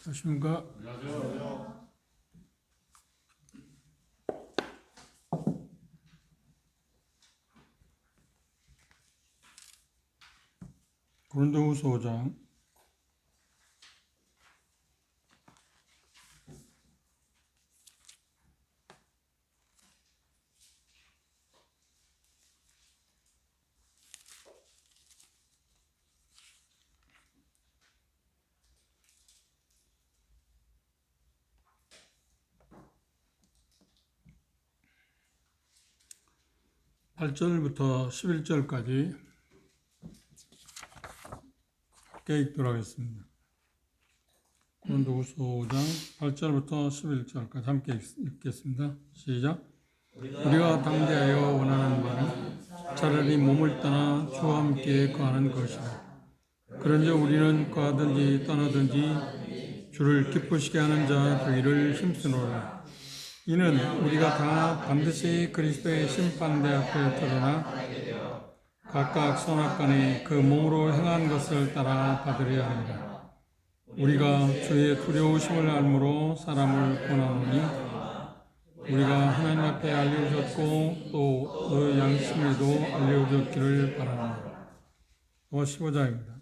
안녕하십니까. 안녕하세요. 고린도후서 5장 8절부터 11절까지 함께 읽도록 하겠습니다. 고린도후서 5장 8절부터 11절까지 함께 읽겠습니다. 시작. 우리가 당대하여 원하는 바는 차라리 몸을 떠나 주와 함께 거하는 것이다. 그런즉 우리는 거하든지 떠나든지 주를 기쁘시게 하는 자 되기를 힘쓰노라. 이는 우리가 다 반드시 그리스도의 심판대 앞에 드러나 각각 선악간에 그 몸으로 행한 것을 따라 받으려야 합니다. 우리가 주의 두려우심을 알므로 사람을 권하노니 우리가 하나님 앞에 알려졌고 또 너의 양심에도 알려졌기를 바랍니다. 15장입니다.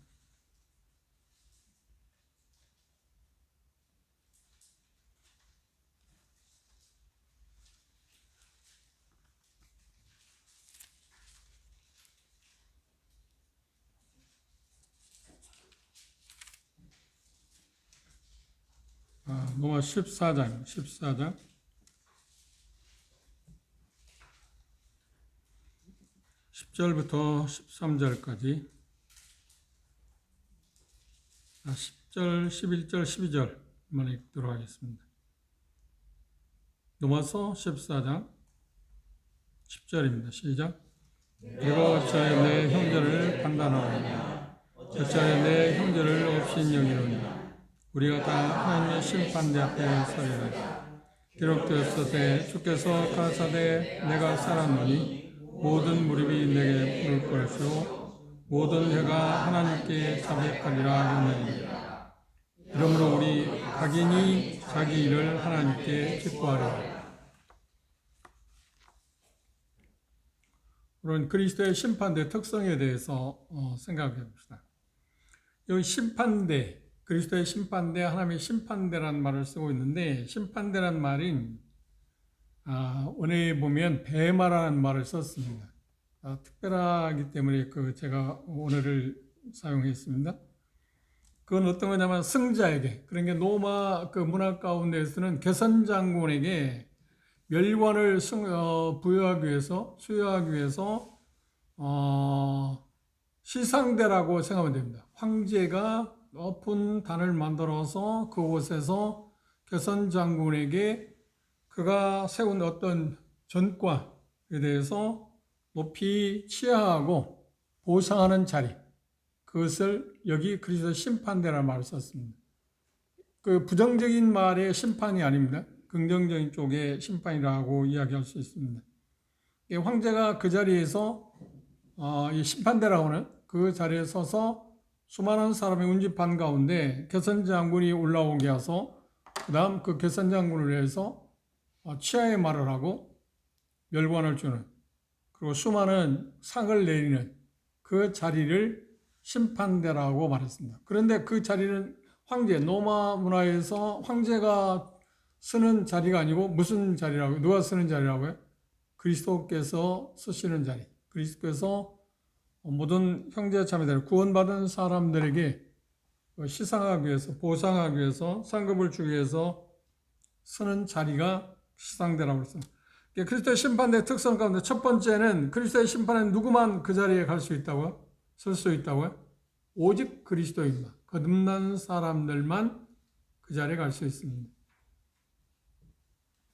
로마 14장 10절부터 13절까지 10절, 11절, 12절만 읽도록 하겠습니다. 로마서 14장 10절입니다. 시작. 내가 어찌하여 내 형제를 판단하느냐 어찌하여 내 형제를 없인 여기느냐 우리가 다 하나님의 심판대 앞에 서리라. 기록되었으되 주께서 가라사대 내가 살았노니 모든 무릎이 내게 꿇을 것이요 모든 혀가 하나님께 자백하리라 하느니라. 이러므로 우리 각인이 자기 일을 하나님께 기뻐하리라. 우리는 그리스도의 심판대 특성에 대해서 생각해 봅시다. 여기 심판대, 그리스도의 심판대, 하나님의 심판대라는 말을 쓰고 있는데 심판대라는 말인 원어에 보면 배마라는 말을 썼습니다. 특별하기 때문에 제가 원어를 사용했습니다. 그건 어떤 거냐면 승자에게, 그러니까 로마 문화 가운데에서는 개선 장군에게 멸관을 부여하기 위해서, 수여하기 위해서 시상대라고 생각하면 됩니다. 황제가 높은 단을 만들어서 그곳에서 개선 장군에게 그가 세운 어떤 전과에 대해서 높이 치하하고 보상하는 자리, 그것을 여기 그리스도 심판대라는 말을 썼습니다. 그 부정적인 말의 심판이 아닙니다. 긍정적인 쪽의 심판이라고 이야기할 수 있습니다. 황제가 그 자리에서 이 심판대라고 하는 그 자리에 서서 수많은 사람의 운집한 가운데 개선 장군이 올라오게 해서 그 다음 그 개선 장군을 위해서 치하의 말을 하고 멸관을 주는, 그리고 수많은 상을 내리는 그 자리를 심판대라고 말했습니다. 그런데 그 자리는 황제, 로마 문화에서 황제가 쓰는 자리가 아니고 무슨 자리라고요? 누가 쓰는 자리라고요? 그리스도께서 쓰시는 자리. 그리스도께서 모든 형제자매들, 구원받은 사람들에게 시상하기 위해서, 보상하기 위해서, 상급을 주기 위해서 쓰는 자리가 시상대라고 했습니다. 그리스도의 심판대의 특성 가운데 첫 번째는 그리스도의 심판에 누구만 그 자리에 갈 수 있다고요? 설 수 있다고요? 오직 그리스도입니다. 거듭난 사람들만 그 자리에 갈 수 있습니다.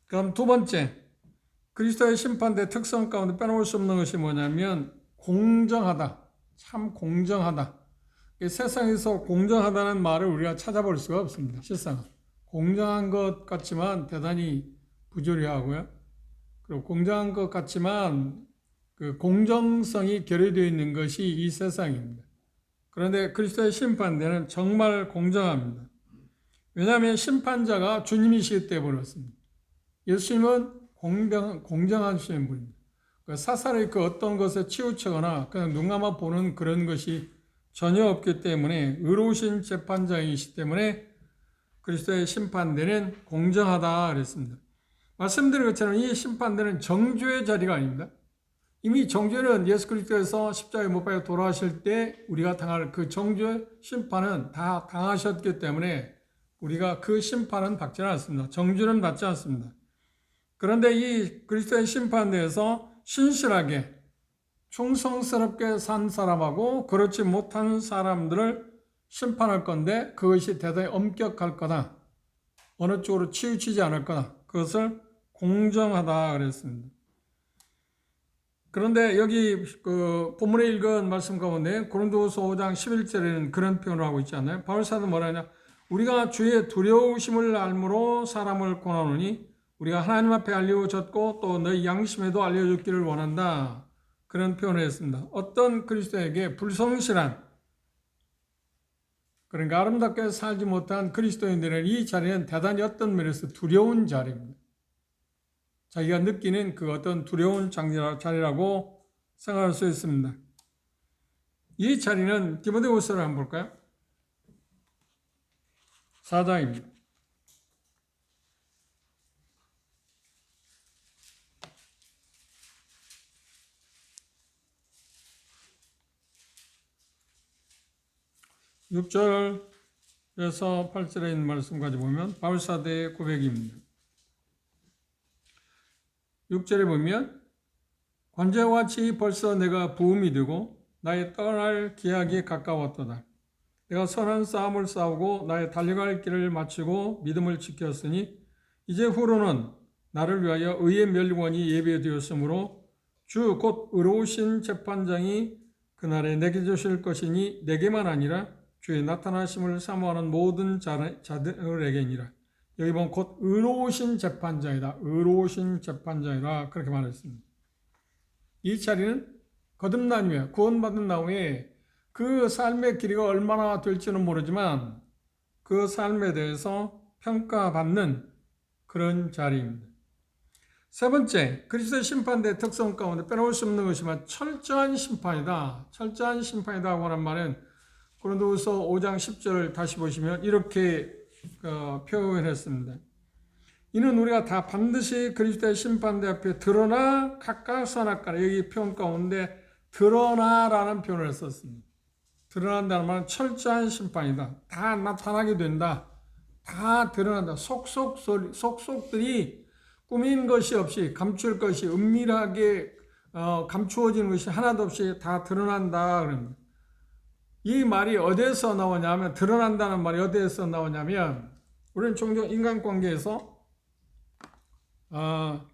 그럼 두 번째, 그리스도의 심판대 특성 가운데 빼놓을 수 없는 것이 뭐냐면 공정하다. 참 공정하다. 세상에서 공정하다는 말을 우리가 찾아볼 수가 없습니다. 실상은. 공정한 것 같지만 대단히 부조리하고요. 그리고 공정한 것 같지만 그 공정성이 결여되어 있는 것이 이 세상입니다. 그런데 그리스도의 심판대는 정말 공정합니다. 왜냐하면 심판자가 주님이시기 때문에 그렇습니다. 예수님은 공정하신 분입니다. 사사로이 그 어떤 것에 치우치거나 그냥 눈 감아 보는 그런 것이 전혀 없기 때문에 의로우신 재판장이시기 때문에 그리스도의 심판대는 공정하다 그랬습니다. 말씀드린 것처럼 이 심판대는 정죄의 자리가 아닙니다. 이미 정죄는 예수 그리스도에서 십자가에 못 박혀 돌아가실 때 우리가 당할 그 정죄 심판은 다 당하셨기 때문에 우리가 그 심판은 받지는 않습니다. 정죄는 받지 않습니다. 그런데 이 그리스도의 심판대에서 신실하게 충성스럽게 산 사람하고 그렇지 못한 사람들을 심판할 건데 그것이 대단히 엄격할 거다. 어느 쪽으로 치우치지 않을 거다. 그것을 공정하다 그랬습니다. 그런데 여기 그 본문에 읽은 말씀 가운데 고린도후서 5장 11절에는 그런 표현을 하고 있지 않나요? 바울 사도 뭐라 하냐? 우리가 주의 두려우심을 알므로 사람을 권하노니 우리가 하나님 앞에 알려졌고 또 너희 양심에도 알려졌기를 원한다. 그런 표현을 했습니다. 어떤 그리스도에게 불성실한 그러니까 아름답게 살지 못한 그리스도인들은 이 자리는 대단히 어떤 면에서 두려운 자리입니다. 자기가 느끼는 그 어떤 두려운 자리라고 생각할 수 있습니다. 이 자리는 디모데후서를 한번 볼까요? 4장입니다. 6절에서 8절에 있는 말씀까지 보면 바울사대의 고백입니다. 6절에 보면 관제와 같이 벌써 내가 부음이 되고 나의 떠날 기약이 가까웠도다. 내가 선한 싸움을 싸우고 나의 달려갈 길을 마치고 믿음을 지켰으니 이제 후로는 나를 위하여 의의 멸관이 예배되었으므로 주 곧 의로우신 재판장이 그날에 내게 주실 것이니 내게만 아니라 주의 나타나심을 사모하는 모든 자들에게니라. 여기 보면 곧 의로우신 재판장이다. 의로우신 재판장이다. 그렇게 말했습니다. 이 자리는 거듭난 후에 구원받은 나후에 그 삶의 길이가 얼마나 될지는 모르지만 그 삶에 대해서 평가받는 그런 자리입니다. 세 번째, 그리스도의 심판대의 특성 가운데 빼놓을 수 없는 것이지만 철저한 심판이다. 철저한 심판이라고 하는 말은 고린도후서 5장 10절을 다시 보시면 이렇게 표현했습니다. 이는 우리가 다 반드시 그리스도의 심판대 앞에 드러나 각각 선악과라. 여기 표현 가운데 드러나라는 표현을 썼습니다. 드러난다는 말은 철저한 심판이다. 다 나타나게 된다. 다 드러난다. 속속들이 꾸민 것이 없이 감출 것이 은밀하게 감추어지는 것이 하나도 없이 다 드러난다 그럽니다. 이 말이 어디에서 나오냐면 드러난다는 말이 어디에서 나오냐면 우리는 종종 인간관계에서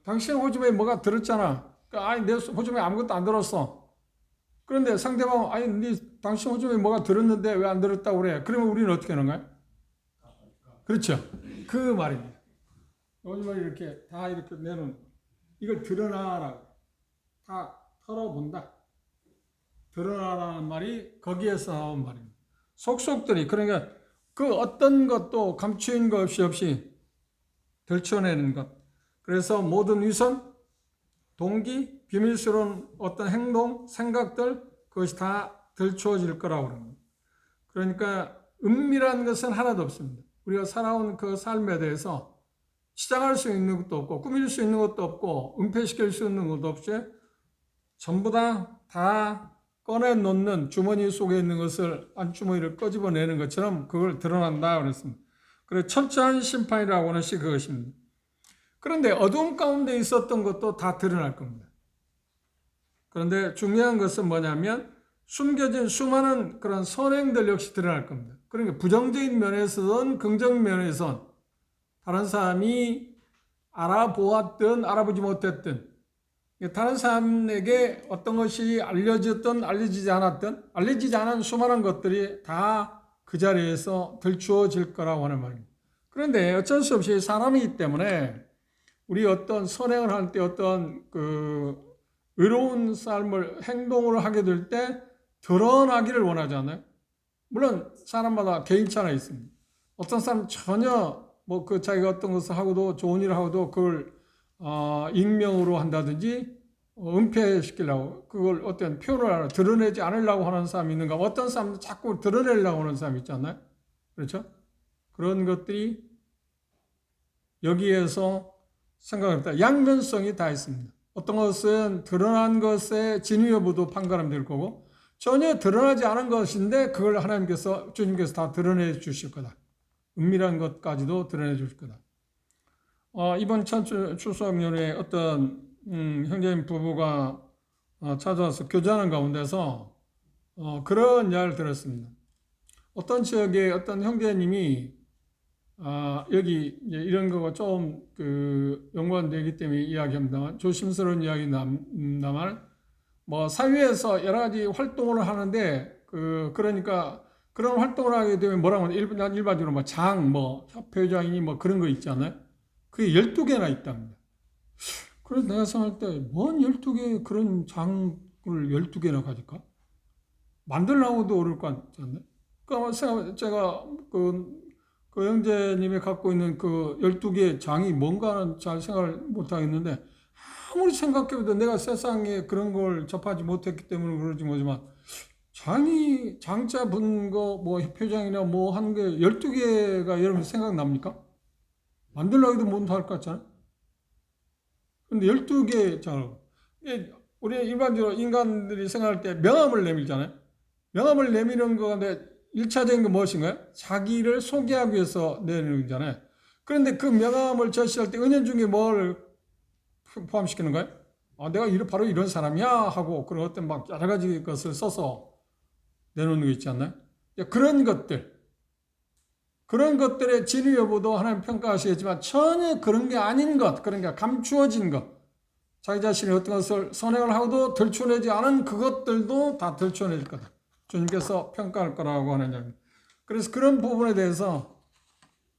당신 호주머니에 뭐가 들었잖아. 아니 내 호주머니에 아무것도 안 들었어. 그런데 상대방은 아니 당신 호주머니에 뭐가 들었는데 왜 안 들었다고 그래. 그러면 우리는 어떻게 하는 거야? 그렇죠. 그 말입니다. 호주머니 이렇게 다 이렇게 내놓은 이걸 드러나라고 다 털어본다. 드러나라는 말이 거기에서 나온 말입니다. 속속들이 그러니까 그 어떤 것도 감추인 것 없이 들춰내는 것. 그래서 모든 위선, 동기, 비밀스러운 어떤 행동, 생각들 그것이 다 들추어질 거라고 합니다. 그러니까 은밀한 것은 하나도 없습니다. 우리가 살아온 그 삶에 대해서 치장할 수 있는 것도 없고 꾸밀 수 있는 것도 없고 은폐시킬 수 있는 것도 없이 전부 다 꺼내놓는 주머니 속에 있는 것을 안주머니를 꺼집어내는 것처럼 그걸 드러난다 그랬습니다. 그래서 철저한 심판이라고 하는 것이 그것입니다. 그런데 어두움 가운데 있었던 것도 다 드러날 겁니다. 그런데 중요한 것은 뭐냐면 숨겨진 수많은 그런 선행들 역시 드러날 겁니다. 그러니까 부정적인 면에서든 긍정 면에서든 다른 사람이 알아보았든 알아보지 못했든 다른 사람에게 어떤 것이 알려졌든 알려지지 않은 수많은 것들이 다 그 자리에서 들추어질 거라고 하는 말입니다. 그런데 어쩔 수 없이 사람이기 때문에 우리 어떤 선행을 할 때 어떤 의로운 삶을 행동을 하게 될 때 드러나기를 원하지 않아요? 물론 사람마다 개인차가 있습니다. 어떤 사람 전혀 뭐 그 자기가 어떤 것을 하고도 좋은 일을 하고도 그걸 익명으로 한다든지 은폐시키려고 그걸 어떤 표현을 드러내지 않으려고 하는 사람이 있는가? 어떤 사람도 자꾸 드러내려고 하는 사람이 있잖아요. 그렇죠? 그런 것들이 여기에서 생각합니다. 양면성이 다 있습니다. 어떤 것은 드러난 것의 진위 여부도 판가름 될 거고 전혀 드러나지 않은 것인데 그걸 하나님께서 주님께서 다 드러내 주실 거다. 은밀한 것까지도 드러내 주실 거다. 이번 추석 연휴에 어떤 형제님 부부가 찾아와서 교제하는 가운데서 그런 이야기를 들었습니다. 어떤 지역에 어떤 형제님이 여기 이런 거가 좀 연관되기 때문에 이야기합니다만 조심스러운 이야기입니다만 뭐 사회에서 여러 가지 활동을 하는데 그러니까 그런 활동을 하게 되면 뭐라고 하냐 일반적으로 뭐 협회장이니 뭐 그런 거 있잖아요. 그게 12개나 있답니다. 그래서 내가 생각할 때 뭔 12개 그런 장을 12개나 가질까? 만들라고도 어려울 것 같지 않나요? 그러니까 제가 그 형제님이 갖고 있는 그 12개의 장이 뭔가는 잘 생각을 못 하겠는데 아무리 생각해도 내가 세상에 그런 걸 접하지 못했기 때문에 그러지 뭐지만 장자 분 거 뭐 협회장이나 뭐 하는 게 12개가 여러분 생각납니까? 만들려고 해도 못 할 것 같잖아요. 근데 12개 장 우리 일반적으로 인간들이 생각할 때 명함을 내밀잖아요. 명함을 내미는 건데 1차적인 건 무엇인가요? 자기를 소개하기 위해서 내는 거잖아요. 그런데 그 명함을 제시할 때 은연중에 뭘 포함시키는 거예요? 내가 바로 이런 사람이야 하고 그런 어떤 막 여러 가지 것을 써서 내놓는 거 있지 않나요? 그런 것들의 진위 여부도 하나님 평가하시겠지만 전혀 그런 게 아닌 것, 그러니까 감추어진 것, 자기 자신이 어떤 것을 선행을 하고도 들춰내지 않은 그것들도 다 들춰낼 거다. 주님께서 평가할 거라고 하는 이야기입니다. 그래서 그런 부분에 대해서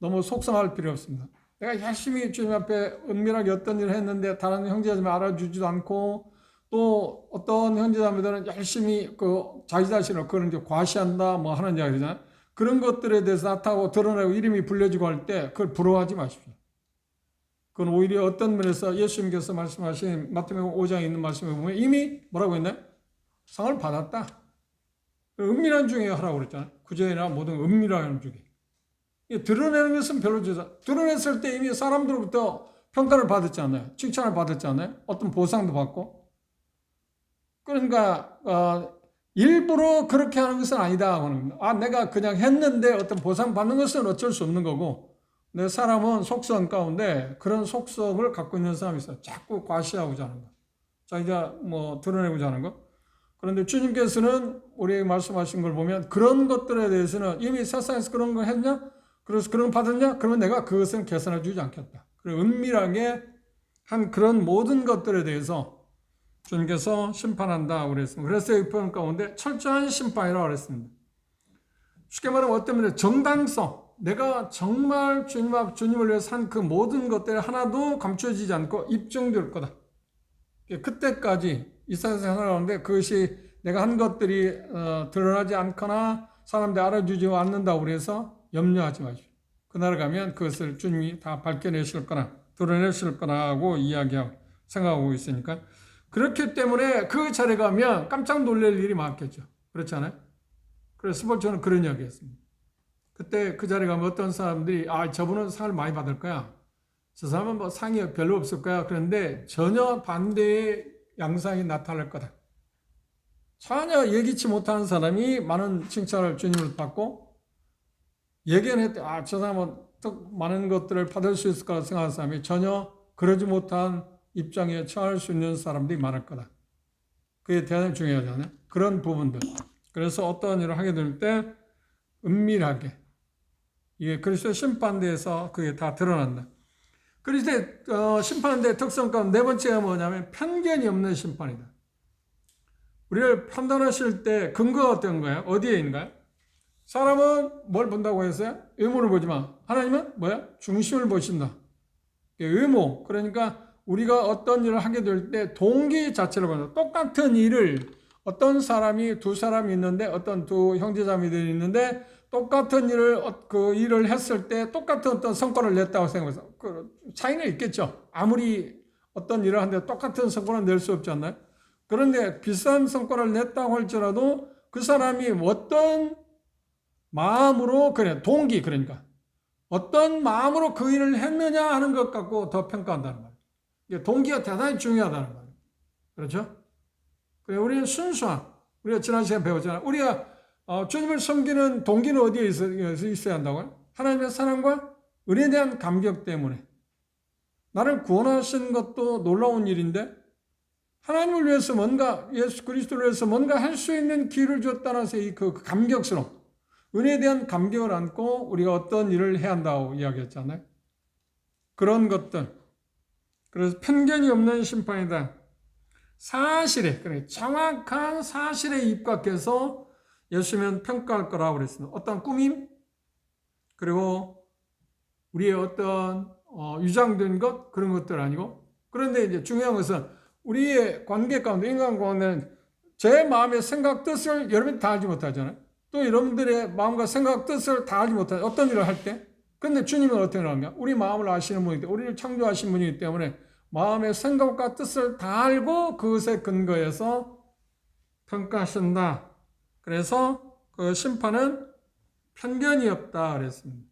너무 속상할 필요 없습니다. 내가 열심히 주님 앞에 은밀하게 어떤 일을 했는데 다른 형제자매들이 알아주지도 않고 또 어떤 형제자매들은 열심히 자기 자신을 그런 게 과시한다 뭐 하는 이야기잖아요. 그런 것들에 대해서 나타나고 드러내고 이름이 불려지고 할 때 그걸 부러워하지 마십시오. 그건 오히려 어떤 면에서 예수님께서 말씀하신 마태복음 5장에 있는 말씀에 보면 이미 뭐라고 했나요? 상을 받았다. 은밀한 중에 하라고 그랬잖아요. 구제나 모든 은밀한 중에. 드러내는 것은 별로 드러냈을 때 이미 사람들로부터 평가를 받았지 않나요? 칭찬을 받았지 않나요? 어떤 보상도 받고. 그러니까 일부러 그렇게 하는 것은 아니다. 내가 그냥 했는데 어떤 보상 받는 것은 어쩔 수 없는 거고 내 사람은 속성 가운데 그런 속성을 갖고 있는 사람이 있어요. 자꾸 과시하고자 하는 거. 자기가 뭐 드러내고자 하는 거. 그런데 주님께서는 우리에게 말씀하신 걸 보면 그런 것들에 대해서는 이미 세상에서 그런 거 했냐? 그래서 그런 거 받았냐? 그러면 내가 그것은 계산해 주지 않겠다. 그리고 은밀하게 한 그런 모든 것들에 대해서 주님께서 심판한다고 그랬습니다. 그래서 이 표현 가운데 철저한 심판이라고 그랬습니다. 쉽게 말하면 어떤 면에 정당성, 내가 정말 주님을 위해서 한 그 모든 것들이 하나도 감춰지지 않고 입증될 거다. 그때까지 이 세상에 살아가는데 그것이 내가 한 것들이 드러나지 않거나 사람들이 알아주지 않는다고 그래서 염려하지 마십시오. 그날 가면 그것을 주님이 다 밝혀내실 거나 드러내실 거라고 이야기하고 생각하고 있으니까 그렇기 때문에 그 자리에 가면 깜짝 놀랄 일이 많겠죠. 그렇지 않아요? 그래서 스포츠는 그런 이야기 했습니다. 그때 그 자리에 가면 어떤 사람들이 저분은 상을 많이 받을 거야. 저 사람은 뭐 상이 별로 없을 거야. 그런데 전혀 반대의 양상이 나타날 거다. 전혀 예기치 못하는 사람이 많은 칭찬을 주님을 받고 예견할 때 저 사람은 더 많은 것들을 받을 수 있을 거라 생각하는 사람이 전혀 그러지 못한 입장에 처할 수 있는 사람들이 많을 거다. 그게 대단히 중요하잖아요. 그런 부분들. 그래서 어떤 일을 하게 될 때 은밀하게 이게 그리스도의 심판대에서 그게 다 드러난다. 그리스도의 심판대의 특성 가운데 네 번째가 뭐냐면 편견이 없는 심판이다. 우리를 판단하실 때 근거가 어떤 거예요? 어디에 있는가요? 사람은 뭘 본다고 했어요? 의무를 보지만 하나님은 뭐야? 중심을 보신다. 의무. 그러니까 우리가 어떤 일을 하게 될 때 동기 자체를 본다. 똑같은 일을 어떤 사람이 두 사람이 있는데 어떤 두 형제자매들이 있는데 똑같은 그 일을 했을 때 똑같은 어떤 성과를 냈다고 생각해서 그 차이는 있겠죠. 아무리 어떤 일을 하는데 똑같은 성과를 낼 수 없지 않나요? 그런데 비슷한 성과를 냈다고 할지라도 그 사람이 어떤 마음으로 동기 그러니까 어떤 마음으로 그 일을 했느냐 하는 것 갖고 더 평가한다는 말이에요. 동기가 대단히 중요하다는 말이에요. 그렇죠? 그래 우리는 순수한 우리가 지난 시간에 배웠잖아요. 우리가 주님을 섬기는 동기는 어디에 있어야 한다고요? 하나님의 사랑과 은혜에 대한 감격 때문에. 나를 구원하신 것도 놀라운 일인데 하나님을 위해서 뭔가 예수 그리스도를 위해서 뭔가 할 수 있는 기회를 줬다는 그 감격스러움, 은혜에 대한 감격을 안고 우리가 어떤 일을 해야 한다고 이야기했잖아요. 그런 것들. 그래서 편견이 없는 심판이다. 사실에, 정확한 사실에 입각해서 예수님은 평가할 거라고 그랬습니다. 어떤 꾸밈, 그리고 우리의 어떤 위장된 것, 그런 것들 아니고. 그런데 이제 중요한 것은 우리의 관계 가운데, 인간 가운데는 제 마음의 생각, 뜻을 여러분이 다 알지 못하잖아요. 또 여러분들의 마음과 생각, 뜻을 다 알지 못하죠. 어떤 일을 할 때. 근데 주님은 어떻게 나오냐? 우리 마음을 아시는 분이기 때문에, 우리를 창조하신 분이기 때문에 마음의 생각과 뜻을 다 알고 그것에 근거해서 평가하신다. 그래서 그 심판은 편견이 없다 그랬습니다.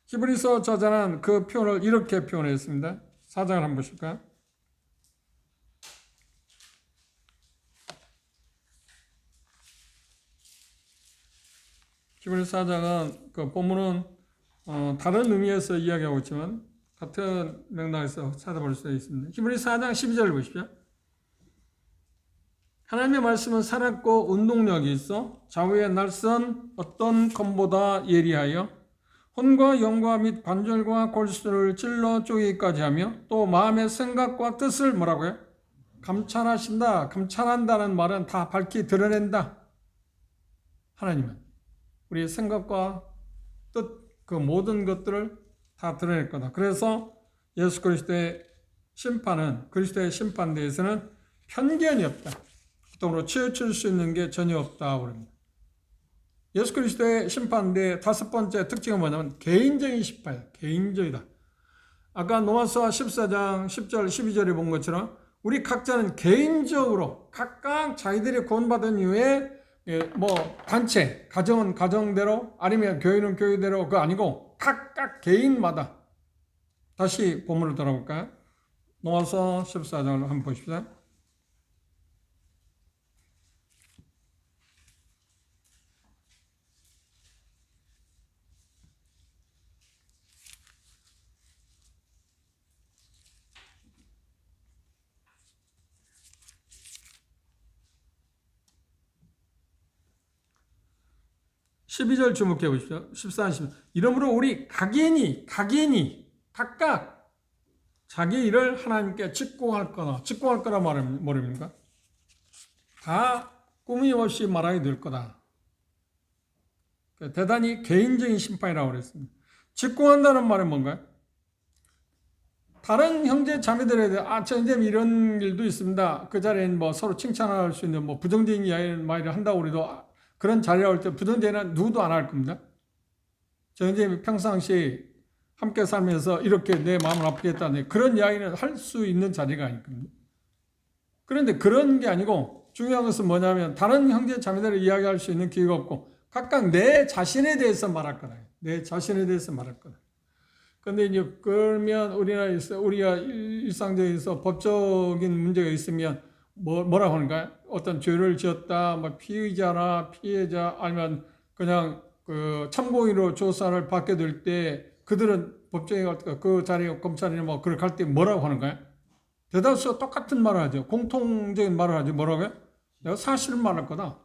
히브리서 저자는 그 표현을 이렇게 표현했습니다. 4장을 한번 보실까요? 히브리서 4장은 그 본문은 다른 의미에서 이야기하고 있지만 같은 맥락에서 찾아볼 수 있습니다. 히브리서 4장 12절을 보십시오. 하나님의 말씀은 살았고 운동력이 있어 좌우의 날선 어떤 검보다 예리하여 혼과 영과 및 관절과 골수를 찔러 쪼개기까지 하며 또 마음의 생각과 뜻을 뭐라고요? 감찰하신다. 감찰한다는 말은 다 밝히 드러낸다. 하나님은 우리의 생각과 뜻, 그 모든 것들을 다 드러낼 거다. 그래서 예수 그리스도의 심판은, 그리스도의 심판대에서는 편견이 없다. 보통으로 치우칠 수 있는 게 전혀 없다고 합니다. 예수 그리스도의 심판대의 다섯 번째 특징은 뭐냐면 개인적인 심판이다. 개인적이다. 아까 로마서 14장 10절 12절에 본 것처럼 우리 각자는 개인적으로 각각 자기들이 구원받은 이후에 단체, 가정은 가정대로 아니면 교회는 교회대로 그거 아니고 각각 개인마다 다시 본문을 돌아볼까요? 로마서 14장을 한번 보십시오. (12절) 주목해 보십시오. 14, 15. 이러므로 우리 각인이 각각 자기 일을 하나님께 직공할 거라 말은 뭐랍니까? 다 꾸밈없이 말하게 될 거다. 대단히 개인적인 심판이라고 그랬습니다. 직공한다는 말은 뭔가요? 다른 형제 자매들에 대해 선생님 이런 일도 있습니다. 그 자리엔 서로 칭찬할 수 있는 부정적인 말을 한다고 우리도 그런 자리에 올 때 부정적인 누구도 안 할 겁니다. 선생님이 평상시 함께 살면서 이렇게 내 마음을 아프게 했다는 그런 이야기는 할 수 있는 자리가 아닐 겁니다. 그런데 그런 게 아니고 중요한 것은 뭐냐면 다른 형제 자매들을 이야기할 수 있는 기회가 없고 각각 내 자신에 대해서 말할 거다. 내 자신에 대해서 말할 거다. 그런데 이제 그러면 우리나라에서 우리가 일상적에서 법적인 문제가 있으면 뭐라고 하는가요? 어떤 죄를 지었다, 피의자나 피해자 아니면 그냥 그 참고인으로 조사를 받게 될 때 그들은 법정에 갈 때 그 자리에 검찰이나 그걸 갈 때 뭐라고 하는가요? 대다수 똑같은 말을 하죠. 공통적인 말을 하죠. 뭐라고요? 내가 사실을 말할 거다.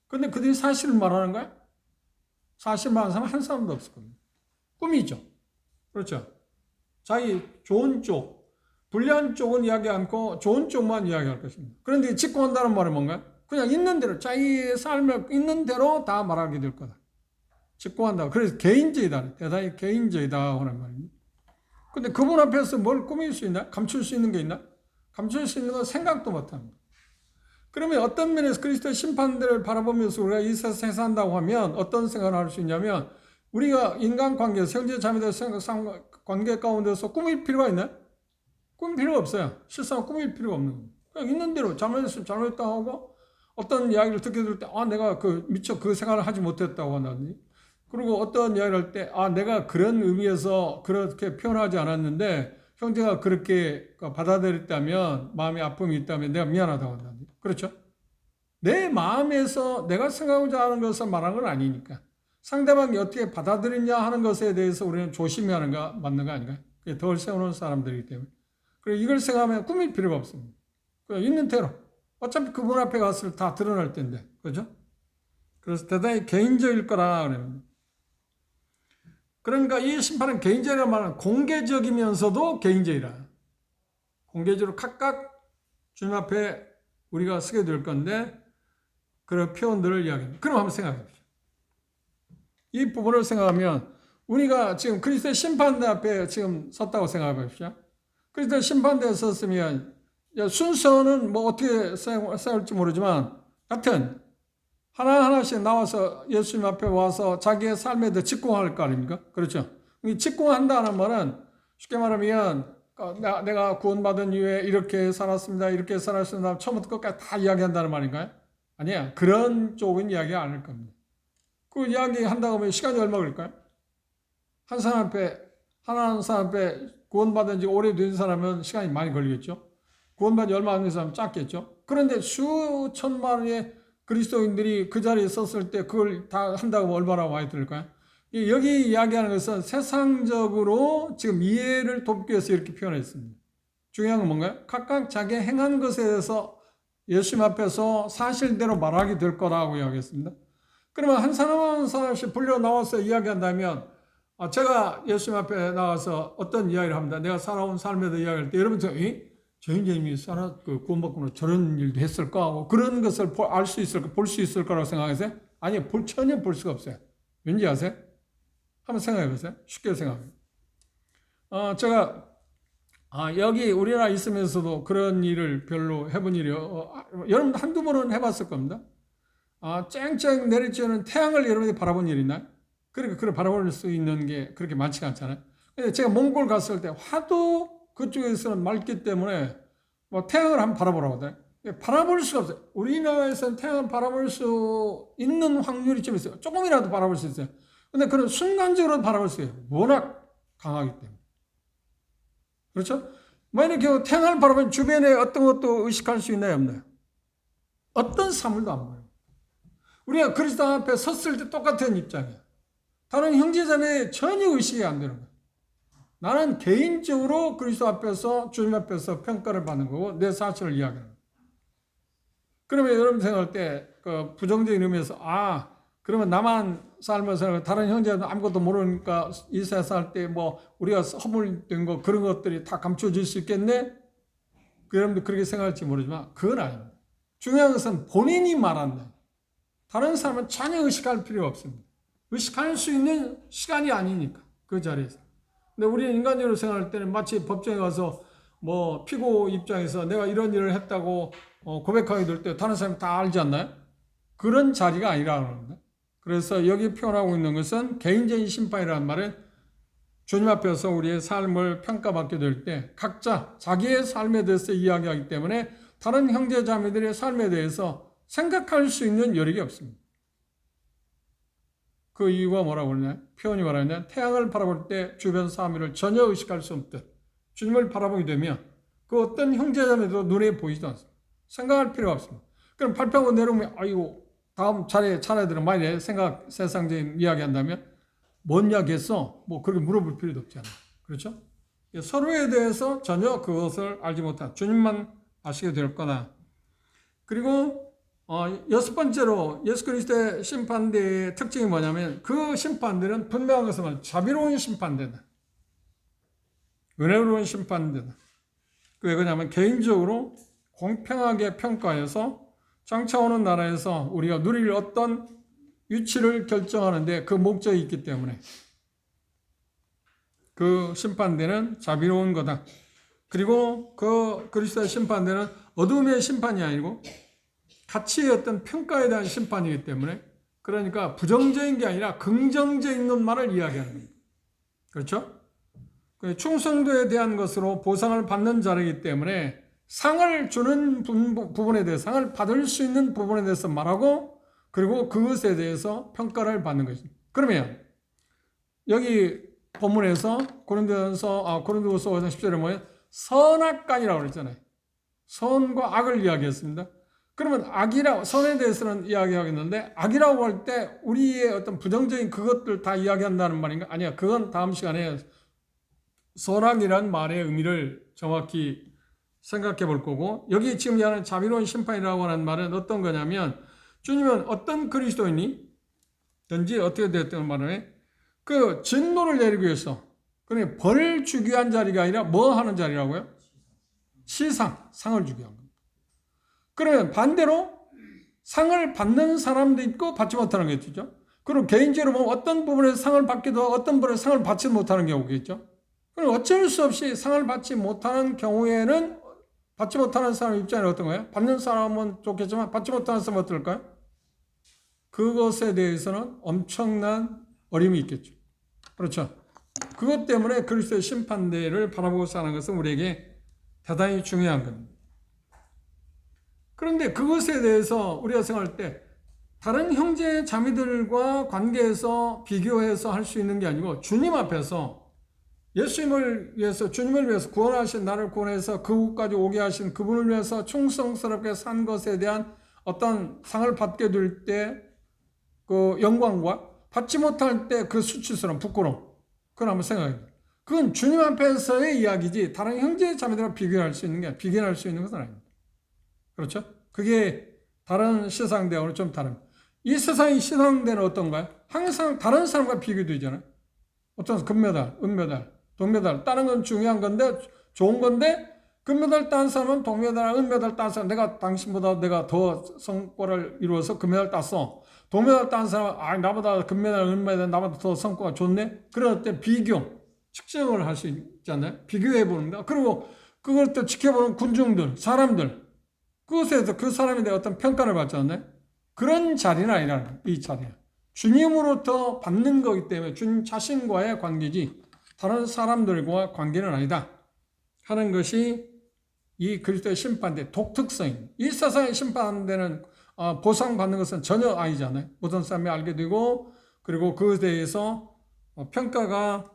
근데 그들이 사실을 말하는 거야? 사실 말하는 사람 한 사람도 없을 겁니다. 꿈이죠. 그렇죠. 자기 좋은 쪽, 불리한 쪽은 이야기 않고 좋은 쪽만 이야기할 것입니다. 그런데 직공한다는 말은 뭔가요? 그냥 있는 대로, 자기의 삶을 있는 대로 다 말하게 될 거다. 직공한다. 그래서 개인적이다. 대단히 개인적이다. 하는 말입니다. 근데 그분 앞에서 뭘 꾸밀 수 있나? 감출 수 있는 게 있나? 감출 수 있는 건 생각도 못 합니다. 그러면 어떤 면에서 그리스도의 심판들을 바라보면서 우리가 이 세상에 산다고 하면 어떤 생각을 할 수 있냐면 우리가 인간관계에서 형제 자매들 관계 가운데서 꾸밀 필요가 있나요? 꾸밀 필요가 없어요. 실상은 꾸밀 필요가 없는 겁니다. 그냥 있는 대로 잘못했으면 잘못했다 하고 어떤 이야기를 듣게 될 때 내가 미처 그 생각을 하지 못했다고 한다든지 그리고 어떤 이야기를 할 때 내가 그런 의미에서 그렇게 표현하지 않았는데 형제가 그렇게 받아들였다면 마음에 아픔이 있다면 내가 미안하다고 한다든지 그렇죠? 내 마음에서 내가 생각하고자 하는 것을 말하는 건 아니니까 상대방이 어떻게 받아들이냐 하는 것에 대해서 우리는 조심해야 하는 거 맞는 거 아닌가요? 그게 덜 세우는 사람들이기 때문에 그리고 이걸 생각하면 꾸밀 필요가 없습니다. 그냥 있는 대로 어차피 그분 앞에 갔을 때 다 드러날 텐데 그죠? 그래서 대단히 개인적일 거라 그럽니다. 그러니까 이 심판은 개인적이라는 말은 공개적이면서도 개인적이라. 공개적으로 각각 주님 앞에 우리가 서게 될 건데 그런 표현들을 이야기합니다. 그럼 한번 생각해 보십시오. 이 부분을 생각하면 우리가 지금 그리스도의 심판대 앞에 지금 섰다고 생각해 보십시오. 그리스도의 심판대에 섰으면 순서는 뭐 어떻게 세울지 모르지만 하여튼 하나하나씩 나와서 예수님 앞에 와서 자기의 삶에 대해 직공할 거 아닙니까? 그렇죠? 직공한다는 말은 쉽게 말하면 내가 구원받은 이후에 이렇게 살았습니다. 이렇게 살았습니다. 처음부터 끝까지 다 이야기한다는 말인가요? 아니야. 그런 쪽은 이야기 아닐 겁니다. 그 이야기 한다고 하면 시간이 얼마 걸릴까요? 하나님 앞에 구원받은 지 오래된 사람은 시간이 많이 걸리겠죠? 구원받은 지 얼마 안 된 사람은 짧겠죠? 그런데 수천만의 그리스도인들이 그 자리에 섰을 때 그걸 다 한다고 하면 얼마나 많이 들을까요? 여기 이야기하는 것은 세상적으로 지금 이해를 돕기 위해서 이렇게 표현했습니다. 중요한 건 뭔가요? 각각 자기 행한 것에 대해서 예수님 앞에서 사실대로 말하게 될 거라고 이야기했습니다. 그러면 한 사람 한 사람씩 불려 나와서 이야기한다면 제가 예수님 앞에 나와서 어떤 이야기를 합니다. 내가 살아온 삶에 대해 이야기할 때 여러분들 저 인재님이 구원받고 저런 일도 했을까 하고 그런 것을 알 수 있을까, 볼 수 있을 거라고 생각하세요? 아니요, 전혀 볼 수가 없어요. 왠지 아세요? 한번 생각해 보세요. 쉽게 생각해요. 제가 여기 우리나라 있으면서도 그런 일을 별로 해본 일이 여러분 한두 번은 해봤을 겁니다. 쨍쨍 내리쬐는 태양을 여러분이 바라본 일 있나요? 그렇게 바라볼 수 있는 게 그렇게 많지가 않잖아요. 근데 제가 몽골 갔을 때 화도 그쪽에서는 맑기 때문에 뭐 태양을 한번 바라보라고 하더라고요. 바라볼 수가 없어요. 우리나라에서는 태양을 바라볼 수 있는 확률이 좀 있어요. 조금이라도 바라볼 수 있어요. 근데 그런 순간적으로 바라볼 수 있어요. 워낙 강하기 때문에. 그렇죠? 이렇게 태양을 바라보면 주변에 어떤 것도 의식할 수 있나요? 없나요? 어떤 사물도 안 보여요. 우리가 그리스도 앞에 섰을 때 똑같은 입장이에요. 다른 형제자매에 전혀 의식이 안 되는 거예요. 나는 개인적으로 그리스도 앞에서 주님 앞에서 평가를 받는 거고 내 사실을 이야기하는 거예요. 그러면 여러분 생각할 때 그 부정적인 의미에서 그러면 나만 살면서 다른 형제는 아무것도 모르니까 이 세상 살 때 뭐 우리가 허물된 거 그런 것들이 다 감춰질 수 있겠네? 여러분들 그렇게 생각할지 모르지만 그건 아닙니다. 중요한 것은 본인이 말한다. 다른 사람은 전혀 의식할 필요가 없습니다. 의식할 수 있는 시간이 아니니까 그 자리에서. 근데 우리는 인간적으로 생각할 때는 마치 법정에 가서 뭐 피고 입장에서 내가 이런 일을 했다고 고백하게 될 때 다른 사람이 다 알지 않나요? 그런 자리가 아니라는 겁니다. 그래서 여기 표현하고 있는 것은 개인적인 심판이라는 말은 주님 앞에서 우리의 삶을 평가받게 될 때 각자 자기의 삶에 대해서 이야기하기 때문에 다른 형제 자매들의 삶에 대해서 생각할 수 있는 여력이 없습니다. 그 이유가 뭐라고 그러냐? 표현이 뭐라고 하냐? 태양을 바라볼 때 주변 사물을 전혀 의식할 수 없듯 주님을 바라보게 되면 그 어떤 형제자매도 눈에 보이지도 않습니다. 생각할 필요가 없습니다. 그럼 발표하고 내려오면 다음 차례들은 만약에 세상적인 이야기 한다면 뭔 이야기 했어? 뭐 그렇게 물어볼 필요도 없잖아요. 그렇죠? 서로에 대해서 전혀 그것을 알지 못한 주님만 아시게 될 거다. 그리고 여섯 번째로 예수 그리스도의 심판대의 특징이 뭐냐면 그 심판대는 분명한 것은 자비로운 심판대다. 은혜로운 심판대다. 왜 그러냐면 개인적으로 공평하게 평가해서 장차 오는 나라에서 우리가 누릴 어떤 위치를 결정하는데 그 목적이 있기 때문에 그 심판대는 자비로운 거다. 그리고 그 그리스도의 심판대는 어둠의 심판이 아니고 가치의 어떤 평가에 대한 심판이기 때문에, 그러니까 부정적인 게 아니라 긍정적인 것만을 이야기하는 겁니다. 그렇죠? 충성도에 대한 것으로 보상을 받는 자리이기 때문에 상을 주는 부분에 대해서, 상을 받을 수 있는 부분에 대해서 말하고, 그리고 그것에 대해서 평가를 받는 것입니다. 그러면 여기 본문에서 고린도서 5장 10절에 뭐예요? 선악간이라고 그랬잖아요. 선과 악을 이야기했습니다. 그러면 선에 대해서는 이야기하겠는데, 악이라고 할 때 우리의 어떤 부정적인 그것들 다 이야기한다는 말인가? 아니야. 그건 다음 시간에 선악이란 말의 의미를 정확히 생각해 볼 거고, 여기 지금 얘기하는 자비로운 심판이라고 하는 말은 어떤 거냐면, 주님은 어떤 그리스도인이 든지 어떻게 됐든 말은 그 진노를 내리기 위해서, 그러니까 벌을 주기 위한 자리가 아니라 뭐 하는 자리라고요? 상을 주기 위한 겁니다. 그러면 반대로 상을 받는 사람도 있고 받지 못하는 게 있죠. 그리고 개인적으로 보면 어떤 부분에서 상을 받기도 하고 어떤 부분에서 상을 받지 못하는 경우가 있죠. 그럼 어쩔 수 없이 상을 받지 못하는 경우에는 받지 못하는 사람 입장은 어떤 거예요? 받는 사람은 좋겠지만 받지 못하는 사람은 어떨까요? 그것에 대해서는 엄청난 어려움이 있겠죠. 그렇죠. 그것 때문에 그리스도의 심판대를 바라보고 사는 것은 우리에게 대단히 중요한 겁니다. 그런데 그것에 대해서 우리가 생각할 때 다른 형제 자매들과 관계에서 비교해서 할 수 있는 게 아니고, 주님 앞에서 예수님을 위해서, 주님을 위해서 구원하신 나를 구원해서 그곳까지 오게 하신 그분을 위해서 충성스럽게 산 것에 대한 어떤 상을 받게 될 때 그 영광과 받지 못할 때 그 수치스러움, 부끄러움, 그건 한번 생각해 봐요. 그건 주님 앞에서의 이야기지 다른 형제 자매들과 비교할 수 있는 게, 비교할 수 있는 것은 아닙니다. 그렇죠? 그게 다른 시상대하고는 좀 다릅니다. 이 세상의 시상대는 어떤가요? 항상 다른 사람과 비교되잖아요. 어떤 금메달, 은메달, 동메달 따는 건 중요한 건데, 좋은 건데, 금메달 딴 사람은 동메달, 은메달 딴 사람, 당신보다 내가 더 성과를 이루어서 금메달 땄어. 동메달 딴 사람은 나보다 금메달, 은메달 나보다 더 성과가 좋네. 그럴 때 측정을 할 수 있잖아요. 비교해 봅니다. 그리고 그걸 또 지켜보는 군중들, 사람들, 그것에서 그 사람에 대한 어떤 평가를 받잖아요. 그런 자리는 아니라는, 이 자리는 주님으로부터 받는 거기 때문에 주님 자신과의 관계지 다른 사람들과 관계는 아니다 하는 것이 이 그리스도의 심판대 독특성입니다. 이 세상의 심판대는 보상받는 것은 전혀 아니잖아요. 모든 사람이 알게 되고, 그리고 그것에 대해서 평가가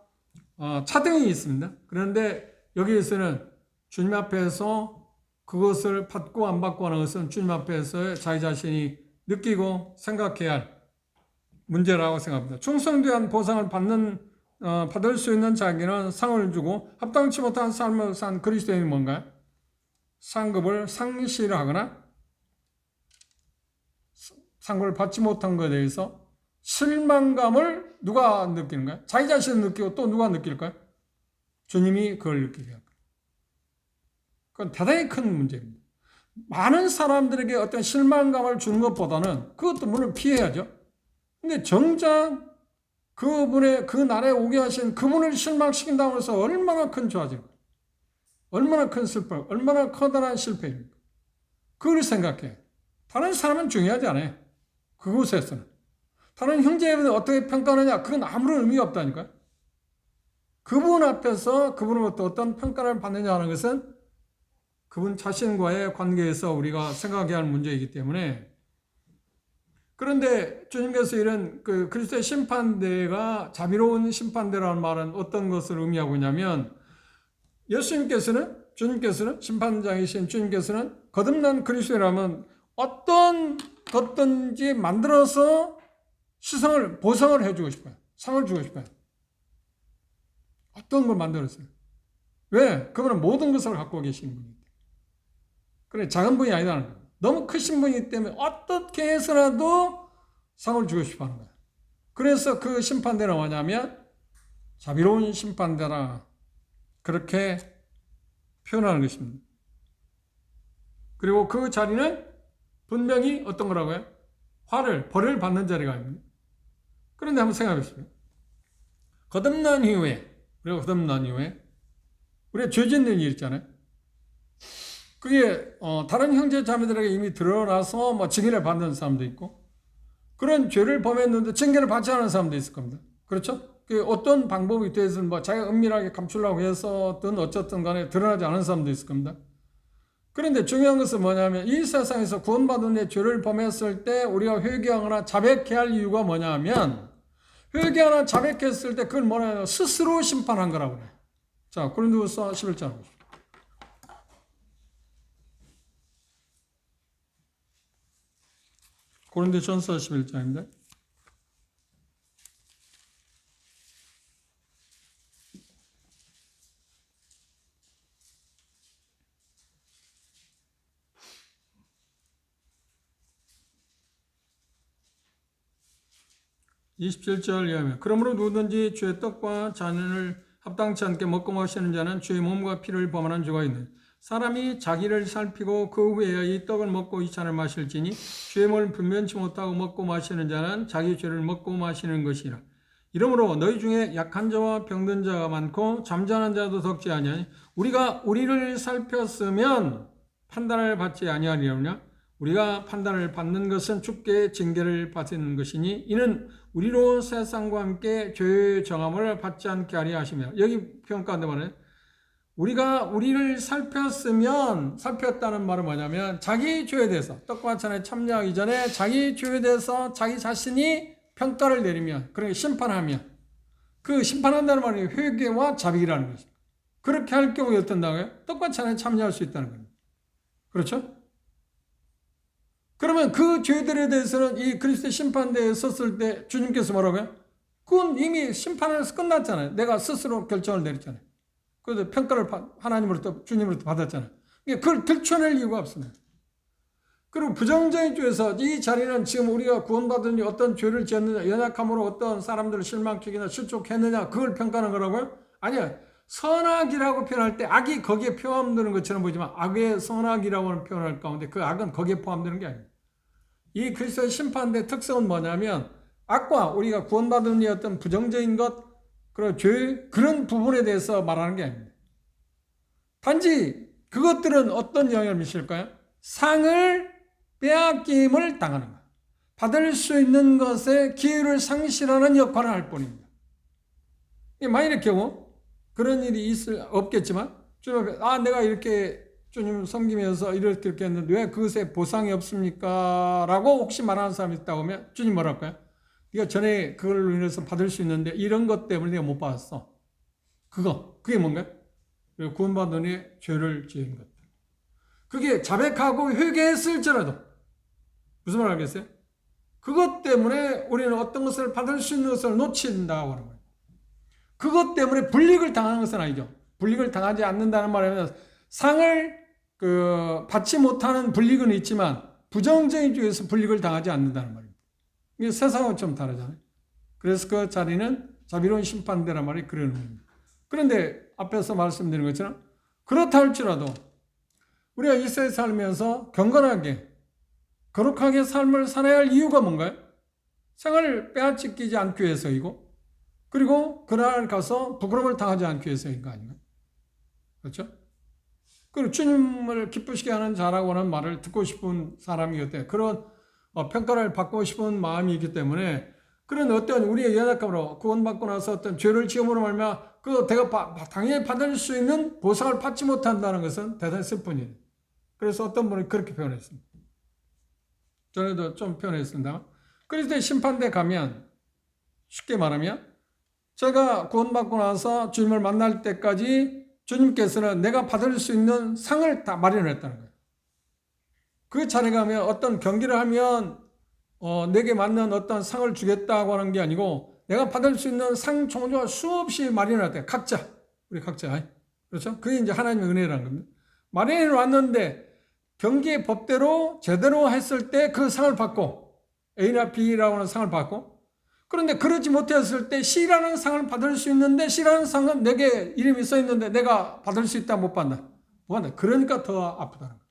차등이 있습니다. 그런데 여기에서는 주님 앞에서 그것을 받고 안 받고 하는 것은 주님 앞에서 자기 자신이 느끼고 생각해야 할 문제라고 생각합니다. 충성되한 보상을 받을 수 있는 자에게는 상을 주고, 합당치 못한 삶을 산 그리스도인이 뭔가요? 상급을 상실하거나 상급을 받지 못한 것에 대해서 실망감을 누가 느끼는가요? 자기 자신이 느끼고 또 누가 느낄까요? 주님이 그걸 느끼게 할 거예요. 그건 대단히 큰 문제입니다. 많은 사람들에게 어떤 실망감을 주는 것보다는 그것도 물론 피해야죠. 근데 정작 그분의 그 날에 오게 하신 그분을 실망시킨다고 해서 얼마나 큰 죄악입니까? 얼마나 큰 슬픔, 얼마나 커다란 실패입니까? 그걸 생각해. 다른 사람은 중요하지 않아요. 그곳에서는. 다른 형제를 어떻게 평가하느냐, 그건 아무런 의미가 없다니까요. 그분 앞에서 그분으로부터 어떤 평가를 받느냐 하는 것은 그분 자신과의 관계에서 우리가 생각해야 할 문제이기 때문에, 그런데 주님께서 이런 그리스도의 심판대가 자비로운 심판대라는 말은 어떤 것을 의미하고 있냐면, 주님께서는 심판장이신 주님께서는 거듭난 그리스도라면 어떤 것든지 만들어서 보상을 해주고 싶어요. 상을 주고 싶어요. 어떤 걸 만들었어요. 왜? 그분은 모든 것을 갖고 계신 분이기 때문에. 그래, 작은 분이 아니라는 거예요. 너무 크신 분이기 때문에 어떻게 해서라도 상을 주고 싶어 하는 거예요. 그래서 그 심판대는 뭐냐면 자비로운 심판대라, 그렇게 표현하는 것입니다. 그리고 그 자리는 분명히 어떤 거라고요? 벌을 받는 자리가 아닙니다. 그런데 한번 생각해 보십시오. 거듭난 이후에 우리가 죄 짓는 일 있잖아요. 그게 다른 형제 자매들에게 이미 드러나서 뭐 징계를 받는 사람도 있고 그런 죄를 범했는데 징계를 받지 않은 사람도 있을 겁니다. 그렇죠? 그 어떤 방법이 되든 뭐 자기가 은밀하게 감추려고 해서든 어쨌든 간에 드러나지 않은 사람도 있을 겁니다. 그런데 중요한 것은 뭐냐면 이 세상에서 구원받은 데 죄를 범했을 때 우리가 회개하거나 자백해야 할 이유가 뭐냐 하면 회개하거나 자백했을 때 그걸 뭐냐 하면 스스로 심판한 거라고 그래요. 자, 고린도후서 11장 보십시오. 고린도전서 11장입니다. 27절 이하면 그러므로 누구든지 주의 떡과 잔을 합당치 않게 먹고 마시는 자는 주의 몸과 피를 범하는 죄가 있는 사람이 자기를 살피고 그 후에야 이 떡을 먹고 이 잔을 마실지니 주의 몸을 분변치 못하고 먹고 마시는 자는 자기 죄를 먹고 마시는 것이라. 이러므로 너희 중에 약한 자와 병든 자가 많고 잠자는 자도 적지 아니하니 우리가 우리를 살폈으면 판단을 받지 아니하리로냐. 우리가 판단을 받는 것은 주께 징계를 받는 것이니 이는 우리로 세상과 함께 죄의 정함을 받지 않게 하려 하시며 여기 평가한데 말은 우리가 우리를 살폈다는 말은 뭐냐면 자기 죄에 대해서 떡과 잔에 참여하기 전에 자기 죄에 대해서 자기 자신이 평가를 내리면 그러니까 심판하면 그 심판한다는 말이 회개와 자백이라는 것입니다. 그렇게 할 경우에 어떤다고요? 떡과 잔에 참여할 수 있다는 겁니다. 그렇죠? 그러면 그 죄들에 대해서는 이 그리스도의 심판대에 섰을 때 주님께서 뭐라고요? 그건 이미 심판에서 끝났잖아요. 내가 스스로 결정을 내렸잖아요. 그래서 평가를 하나님으로부터 주님으로부터 받았잖아요. 그걸 들춰낼 이유가 없습니다. 그리고 부정적인 죄에서 이 자리는 지금 우리가 구원받은 어떤 죄를 지었느냐, 연약함으로 어떤 사람들을 실망시키나 실족했느냐 그걸 평가하는 거라고요? 아니요. 선악이라고 표현할 때 악이 거기에 포함되는 것처럼 보이지만 악의 선악이라고 표현할 가운데 그 악은 거기에 포함되는 게 아닙니다. 이 그리스도의 심판대의 특성은 뭐냐면 악과 우리가 구원받은 이 어떤 부정적인 것, 그런 죄, 그런 부분에 대해서 말하는 게 아닙니다. 단지 그것들은 어떤 영향을 미칠까요? 상을 빼앗김을 당하는 것. 받을 수 있는 것에 기회를 상실하는 역할을 할 뿐입니다. 만일의 경우 그런 일이 없겠지만 주님 앞에 내가 이렇게 주님 섬기면서 이렇게 했는데 왜 그것에 보상이 없습니까? 라고 혹시 말하는 사람이 있다고 하면 주님 뭐랄까요? 네가 전에 그걸로 인해서 받을 수 있는데 이런 것 때문에 내가 못 받았어. 그게 뭔가요? 구원받은 후에 죄를 지은 것. 그게 자백하고 회개했을지라도 무슨 말 알겠어요? 그것 때문에 우리는 어떤 것을 받을 수 있는 것을 놓친다고 하는 거예요. 그것 때문에 불이익을 당하는 것은 아니죠. 불이익을 당하지 않는다는 말은 상을 받지 못하는 불이익은 있지만 부정적인 쪽에서 불이익을 당하지 않는다는 말입니다. 이게 세상은 좀 다르잖아요. 그래서 그 자리는 자비로운 심판대란 말이 그런 의미입니다. 그런데 앞에서 말씀드린 것처럼 그렇다 할지라도 우리가 이 세상에 살면서 경건하게 거룩하게 삶을 살아야 할 이유가 뭔가요? 생을 빼앗기지 않기 위해서이고 그리고 그날 가서 부끄러움을 당하지 않기 위해서인 거 아닌가요? 그렇죠? 그리고 주님을 기쁘시게 하는 자라고 하는 말을 듣고 싶은 사람이기 때문에 그런 평가를 받고 싶은 마음이 있기 때문에 그런 어떤 우리의 연약함으로 구원받고 나서 어떤 죄를 지음으로 말미암아 그 내가 당연히 받을 수 있는 보상을 받지 못한다는 것은 대단히 슬픈 일. 그래서 어떤 분이 그렇게 표현했습니다. 전에도 좀 표현했습니다. 그리스도의 심판대 가면 쉽게 말하면 제가 구원받고 나서 주님을 만날 때까지 주님께서는 내가 받을 수 있는 상을 다 마련했다는 거예요. 그 자리에 가면 어떤 경기를 하면 내게 맞는 어떤 상을 주겠다고 하는 게 아니고 내가 받을 수 있는 상 종류가 수없이 마련했대요. 우리 각자. 그렇죠? 그게 이제 하나님의 은혜라는 겁니다. 마련해 놨는데 경기의 법대로 제대로 했을 때 그 상을 받고 A나 B라고 하는 상을 받고 그런데 그러지 못했을 때 C라는 상을 받을 수 있는데 C라는 상은 내게 이름이 써 있는데 내가 받을 수 있다 못 받나? 못 받나? 그러니까 더 아프다는 거예요.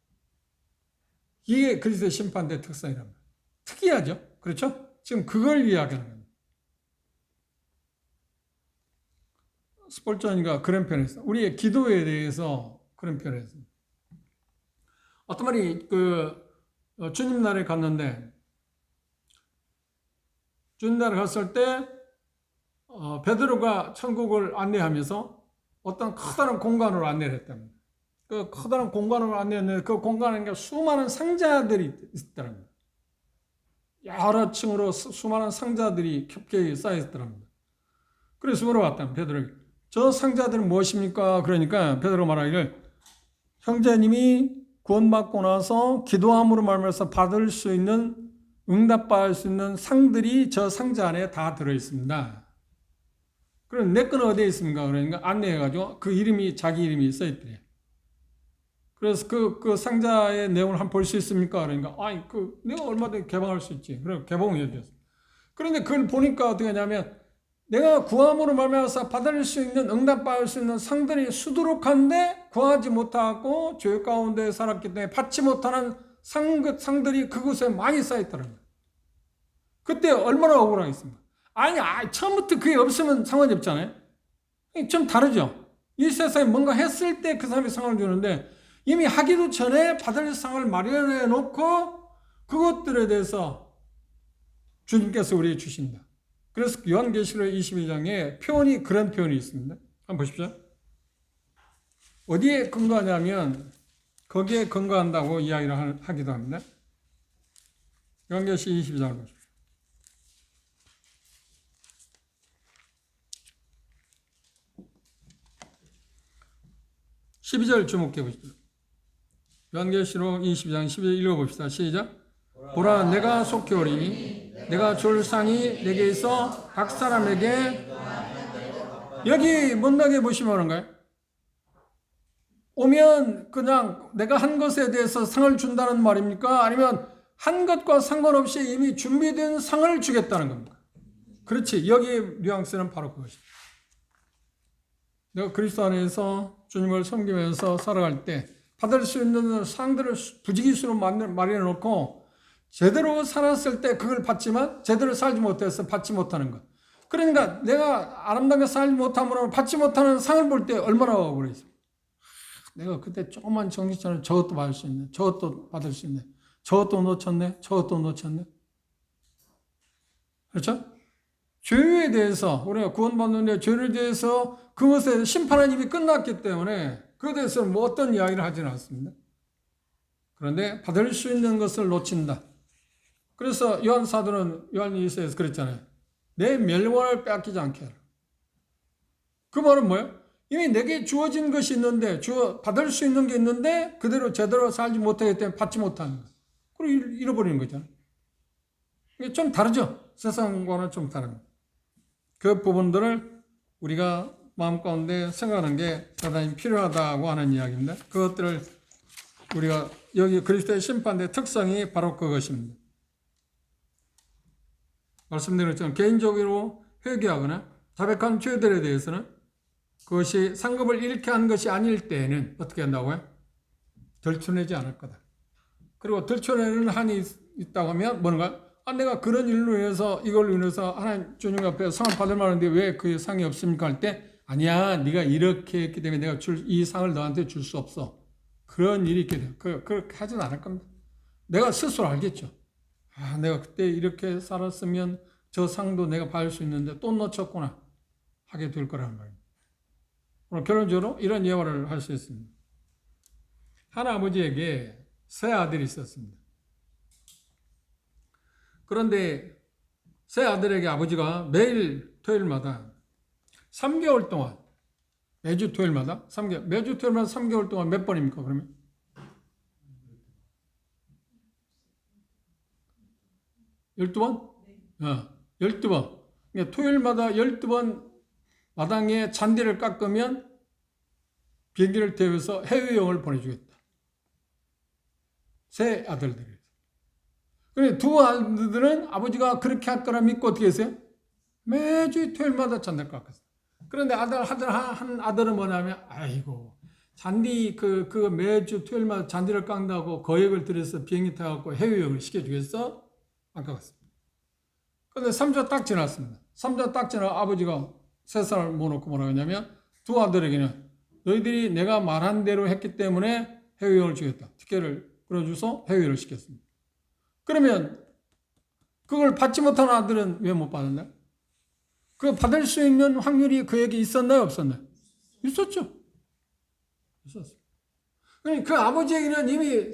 이게 그리스도의 심판대의 특성이랍니다. 특이하죠? 그렇죠? 지금 그걸 이야기하는 겁니다. 스폴전이가 그런 표현을 했어요. 우리의 기도에 대해서 그런 표현을 했습니다. 어떤 말이 주님 날에 갔는데, 주님 날에 갔을 때 베드로가 천국을 안내하면서 어떤 커다란 공간으로 안내를 했답니다. 그 커다란 공간으로 안내했는데 그 공간에 수많은 상자들이 있더랍니다. 여러 층으로 수많은 상자들이 겹게 쌓여 있더랍니다. 그래서 물어봤답니다. 베드로에게. 저 상자들은 무엇입니까? 그러니까 베드로가 말하기를 형제님이 구원받고 나서 기도함으로 말미암아서 받을 수 있는 응답받을 수 있는 상들이 저 상자 안에 다 들어있습니다. 그럼 내 거는 어디에 있습니까? 그러니까 안내해가지고 그 이름이 자기 이름이 써있더래요. 그래서 그 상자의 내용을 한번 볼 수 있습니까? 그러니까 내가 얼마든지 개방할 수 있지. 그래 개봉을 해줬어. 그런데 그걸 보니까 어떻게 하냐면 내가 구함으로 말미암아서 받을 수 있는 응답받을 수 있는 상들이 수두룩한데 구하지 못하고 죄 가운데 살았기 때문에 받지 못하는 상들이 그곳에 많이 쌓였더라는 거예요. 그때 얼마나 억울하겠습니까? 처음부터 그게 없으면 상관이 없잖아요. 좀 다르죠. 이 세상에 뭔가 했을 때 그 사람이 상을 주는데 이미 하기도 전에 받을 상을 마련해 놓고 그것들에 대해서 주님께서 우리에게 주신다. 그래서 요한계시록 22장에 표현이 그런 표현이 있습니다. 한번 보십시오. 어디에 근거하냐면 거기에 근거한다고 이야기를 하기도 합니다. 요한계시록 22장을 보십시오. 12절 주목해 보십시오. 요한계시록 22장 12절 읽어봅시다. 시작. 보라 내가 속히 오리니 내가 줄 상이 내게 있어 각 사람에게 여기 뭔가게 보시면 오는가요? 오면 그냥 내가 한 것에 대해서 상을 준다는 말입니까? 아니면 한 것과 상관없이 이미 준비된 상을 주겠다는 겁니까? 그렇지. 여기의 뉘앙스는 바로 그것입니다. 내가 그리스도 안에서 주님을 섬기면서 살아갈 때 받을 수 있는 상들을 부지기수로 마련해 놓고 제대로 살았을 때 그걸 받지만 제대로 살지 못해서 받지 못하는 것. 그러니까 내가 아름답게 살지 못함으로 받지 못하는 상을 볼 때 얼마나 억울해 있어. 내가 그때 조금만 정신차려 저것도 받을 수 있네. 저것도 받을 수 있네. 저것도 놓쳤네. 저것도 놓쳤네. 그렇죠? 죄에 대해서 우리가 구원받는데 죄에 대해서 그것에 심판은 이미 끝났기 때문에 그에 대해서 뭐 어떤 이야기를 하지는 않습니다. 그런데 받을 수 있는 것을 놓친다. 그래서 요한 사도는 요한 1서에서 그랬잖아요. 내 멸관을 빼앗기지 않게 하라. 그 말은 뭐예요? 이미 내게 주어진 것이 있는데 받을 수 있는 게 있는데 그대로 제대로 살지 못하기 때문에 받지 못하는 것. 그리고 잃어버리는 거잖아요. 이게 좀 다르죠? 세상과는 좀 다릅니다. 그 부분들을 우리가 마음 가운데 생각하는 게 대단히 필요하다고 하는 이야기입니다. 그것들을 우리가 여기 그리스도의 심판의 특성이 바로 그것입니다. 말씀드린 것처럼 개인적으로 회개하거나 자백한 죄들에 대해서는 그것이 상급을 잃게 한 것이 아닐 때에는 어떻게 한다고요? 들춰내지 않을 거다. 그리고 들춰내는 한이 있다고 하면 뭔가 내가 그런 일로 인해서 이걸로 인해서 하나님 주님 앞에 상을 받을 만한데 왜 그 상이 없습니까? 할 때 아니야 네가 이렇게 했기 때문에 내가 이 상을 너한테 줄 수 없어. 그런 일이 있게 돼. 그렇게 하진 않을 겁니다. 내가 스스로 알겠죠. 내가 그때 이렇게 살았으면 저 상도 내가 받을 수 있는데 또 놓쳤구나 하게 될 거라는 말입니다. 오늘 결론적으로 이런 예화를 할 수 있습니다. 한 아버지에게 세 아들이 있었습니다. 그런데 세 아들에게 아버지가 매일 토요일마다 3개월 동안 매주 토요일마다 3개월 동안 몇 번입니까? 그러면 12번? 12번. 그러니까 토요일마다 12번 마당에 잔디를 깎으면 비행기를 태워서 해외여행을 보내주겠다. 세 아들들이. 그런데 두 아들들은 아버지가 그렇게 할 거라 믿고 어떻게 했어요? 매주 토요일마다 잔디를 깎았어요. 그런데 한 아들은 뭐냐면, 잔디, 매주 토요일마다 잔디를 깎는다고 거액을 들여서 비행기 타갖고 해외여행을 시켜주겠어? 안 깎았습니다. 그런데 3주 딱 지났습니다. 3주 딱 지나 아버지가 세 살을 모아놓고 뭐라고 했냐면, 두 아들에게는 너희들이 내가 말한 대로 했기 때문에 해외여행을 주겠다. 티켓을 끌어줘서 해외를 시켰습니다. 그러면 그걸 받지 못한 아들은 왜 못 받았나요? 그 받을 수 있는 확률이 그에게 있었나요? 없었나요? 있었죠. 있었어요. 그 아버지에게는 이미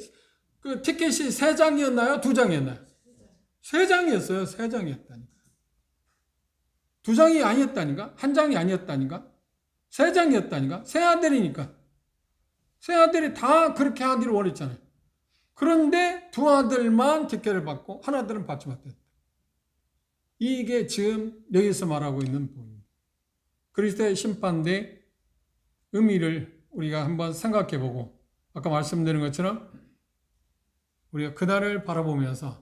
그 티켓이 3장이었나요? 2장이었나요? 3장이었어요. 3장이었다니까. 2장이 아니었다니까? 1장이 아니었다니까? 3장이었다니까? 세 아들이니까. 세 아들이 다 그렇게 하기를 원했잖아요. 그런데 2 아들만 티켓을 받고 한 아들은 받지 못했다. 이게 지금 여기서 말하고 있는 부분입니다. 그리스도의 심판대의 의미를 우리가 한번 생각해보고 아까 말씀드린 것처럼 우리가 그날을 바라보면서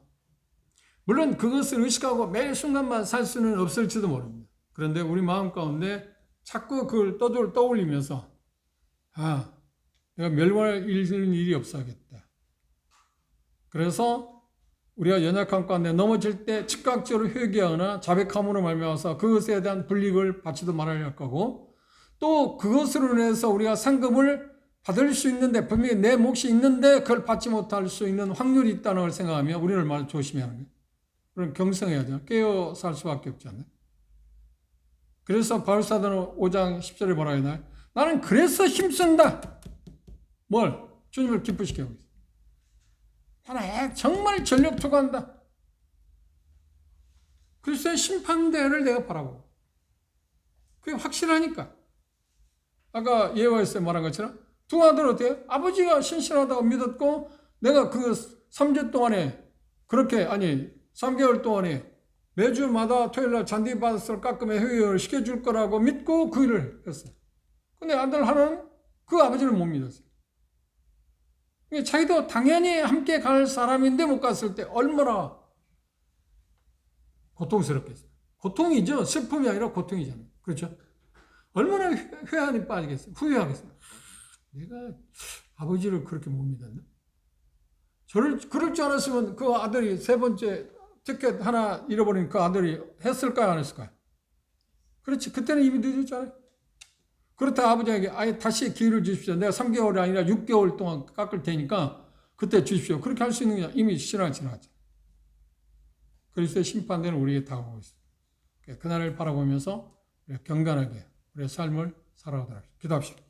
물론 그것을 의식하고 매 순간만 살 수는 없을지도 모릅니다. 그런데 우리 마음 가운데 자꾸 그걸 떠올리면서 내가 멸망을 잃는 일이 없어야겠다. 그래서 우리가 연약한 가운데 넘어질 때 즉각적으로 회개하거나 자백함으로 말미암아서 그것에 대한 불이익을 받지도 말아야 할 거고 또 그것으로 인해서 우리가 상급을 받을 수 있는데 분명히 내 몫이 있는데 그걸 받지 못할 수 있는 확률이 있다는 걸 생각하면 우리는 얼마나 조심해야 하는 거예요. 그럼 경성해야 돼요. 깨어 살 수밖에 없지 않나요? 그래서 바울사도는 5장 10절에 뭐라 했나요? 나는 그래서 힘쓴다. 뭘? 주님을 기쁘시게 하고 있어요. 나는 정말 전력 투구한다. 그리스도의 심판대를 내가 바라보고 그게 확실하니까 아까 예화에서 말한 것처럼 2 아들은 어때요? 아버지가 신실하다고 믿었고 내가 그 3주 동안에 그렇게 3개월 동안에 매주마다 토요일날 잔디밭을 깎으며 회의를 시켜줄 거라고 믿고 그 일을 했어요. 근데 아들 하나는 그 아버지를 못 믿었어요. 자기도 당연히 함께 갈 사람인데 못 갔을 때 얼마나 고통스럽겠어요. 고통이죠. 슬픔이 아니라 고통이잖아요. 그렇죠? 얼마나 회한이 빠지겠어요. 후회하겠어요. 내가 아버지를 그렇게 못 믿었나? 그럴 줄 알았으면 그 아들이 3번째 티켓 하나 잃어버린 그 아들이 했을까요? 안 했을까요? 그렇지. 그때는 이미 늦었잖아요. 그렇다 아버지에게 아예 다시 기회를 주십시오. 내가 3개월이 아니라 6개월 동안 깎을 테니까 그때 주십시오. 그렇게 할 수 있는 게 이미 시간이 지나갔죠. 그리스도의 심판대는 우리에게 다가오고 있습니다. 그날을 바라보면서 경건하게 우리의 삶을 살아가도록 합시다. 기도합시다.